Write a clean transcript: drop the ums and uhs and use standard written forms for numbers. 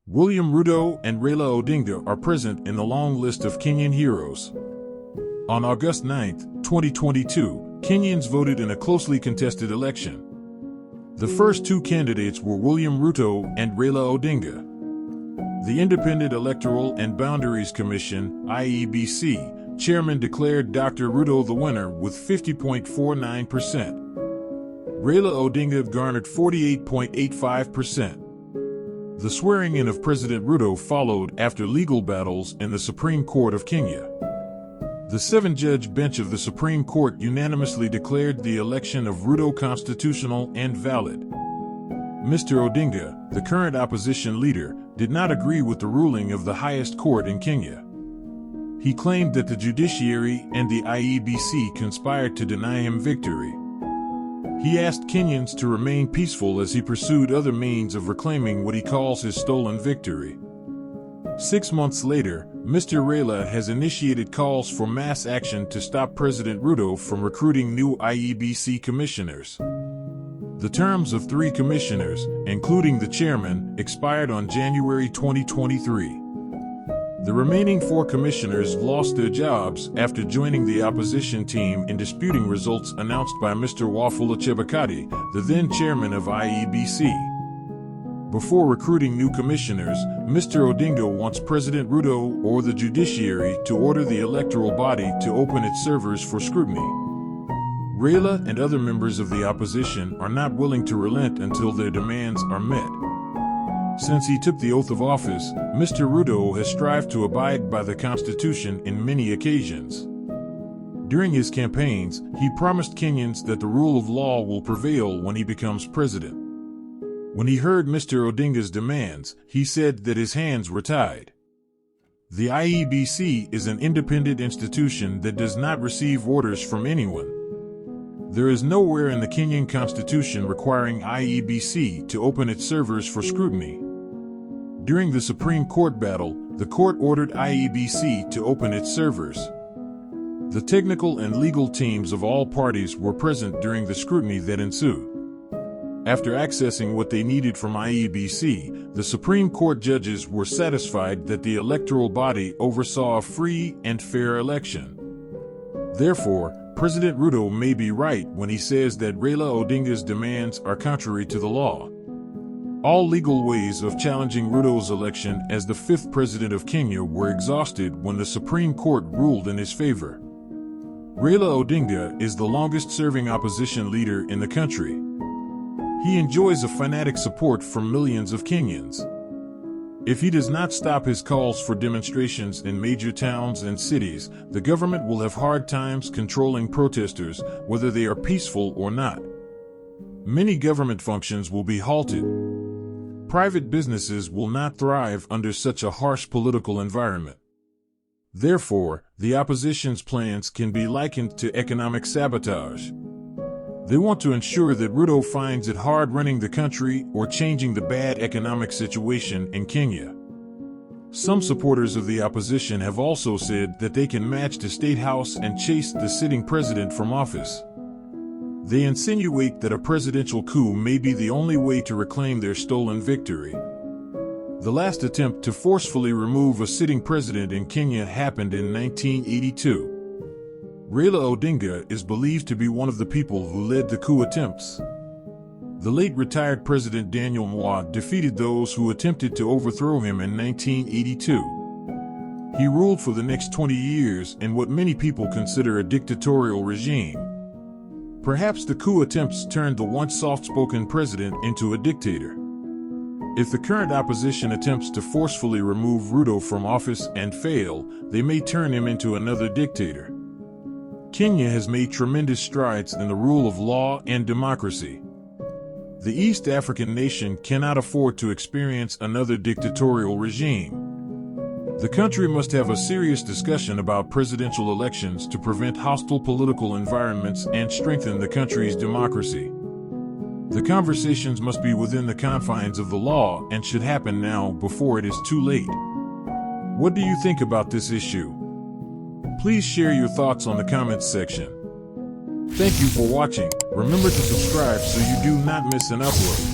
William Ruto and Raila Odinga are present in the long list of Kenyan heroes. On August 9, 2022, Kenyans voted in a closely contested election. The first two candidates were William Ruto and Raila Odinga. The Independent Electoral and Boundaries Commission (IEBC) chairman declared Dr. Ruto the winner with 50.49%. Raila Odinga garnered 48.85%. The swearing-in of President Ruto followed after legal battles in the Supreme Court of Kenya. The seven-judge bench of the Supreme Court unanimously declared the election of Ruto constitutional and valid. Mr. Odinga, the current opposition leader, did not agree with the ruling of the highest court in Kenya. He claimed that the judiciary and the IEBC conspired to deny him victory. He asked Kenyans to remain peaceful as he pursued other means of reclaiming what he calls his stolen victory. 6 months later, Mr. Raila has initiated calls for mass action to stop President Ruto from recruiting new IEBC commissioners. The terms of 3 commissioners, including the chairman, expired on January 2023. The remaining 4 commissioners lost their jobs after joining the opposition team in disputing results announced by Mr. Wafula Chebukati, the then chairman of IEBC. Before recruiting new commissioners, Mr. Odinga wants President Ruto or the judiciary to order the electoral body to open its servers for scrutiny. Raila and other members of the opposition are not willing to relent until their demands are met. Since he took the oath of office, Mr. Ruto has strived to abide by the Constitution in many occasions. During his campaigns, he promised Kenyans that the rule of law will prevail when he becomes president. When he heard Mr. Odinga's demands, he said that his hands were tied. The IEBC is an independent institution that does not receive orders from anyone. There is nowhere in the Kenyan Constitution requiring IEBC to open its servers for scrutiny. During the Supreme Court battle, the court ordered IEBC to open its servers. The technical and legal teams of all parties were present during the scrutiny that ensued. After accessing what they needed from IEBC, the Supreme Court judges were satisfied that the electoral body oversaw a free and fair election. Therefore, President Ruto may be right when he says that Raila Odinga's demands are contrary to the law. All legal ways of challenging Ruto's election as the 5th president of Kenya were exhausted when the Supreme Court ruled in his favor. Raila Odinga is the longest-serving opposition leader in the country. He enjoys a fanatic support from millions of Kenyans. If he does not stop his calls for demonstrations in major towns and cities, the government will have hard times controlling protesters, whether they are peaceful or not. Many government functions will be halted. Private businesses will not thrive under such a harsh political environment. Therefore, the opposition's plans can be likened to economic sabotage. They want to ensure that Ruto finds it hard running the country or changing the bad economic situation in Kenya. Some supporters of the opposition have also said that they can match the statehouse and chase the sitting president from office. They insinuate that a presidential coup may be the only way to reclaim their stolen victory. The last attempt to forcefully remove a sitting president in Kenya happened in 1982. Raila Odinga is believed to be one of the people who led the coup attempts. The late retired President Daniel Moi defeated those who attempted to overthrow him in 1982. He ruled for the next 20 years in what many people consider a dictatorial regime. Perhaps the coup attempts turned the once soft-spoken president into a dictator. If the current opposition attempts to forcefully remove Ruto from office and fail, they may turn him into another dictator. Kenya has made tremendous strides in the rule of law and democracy. The East African nation cannot afford to experience another dictatorial regime. The country must have a serious discussion about presidential elections to prevent hostile political environments and strengthen the country's democracy. The conversations must be within the confines of the law and should happen now before it is too late. What do you think about this issue? Please share your thoughts on the comments section. Thank you for watching. Remember to subscribe so you do not miss an upload.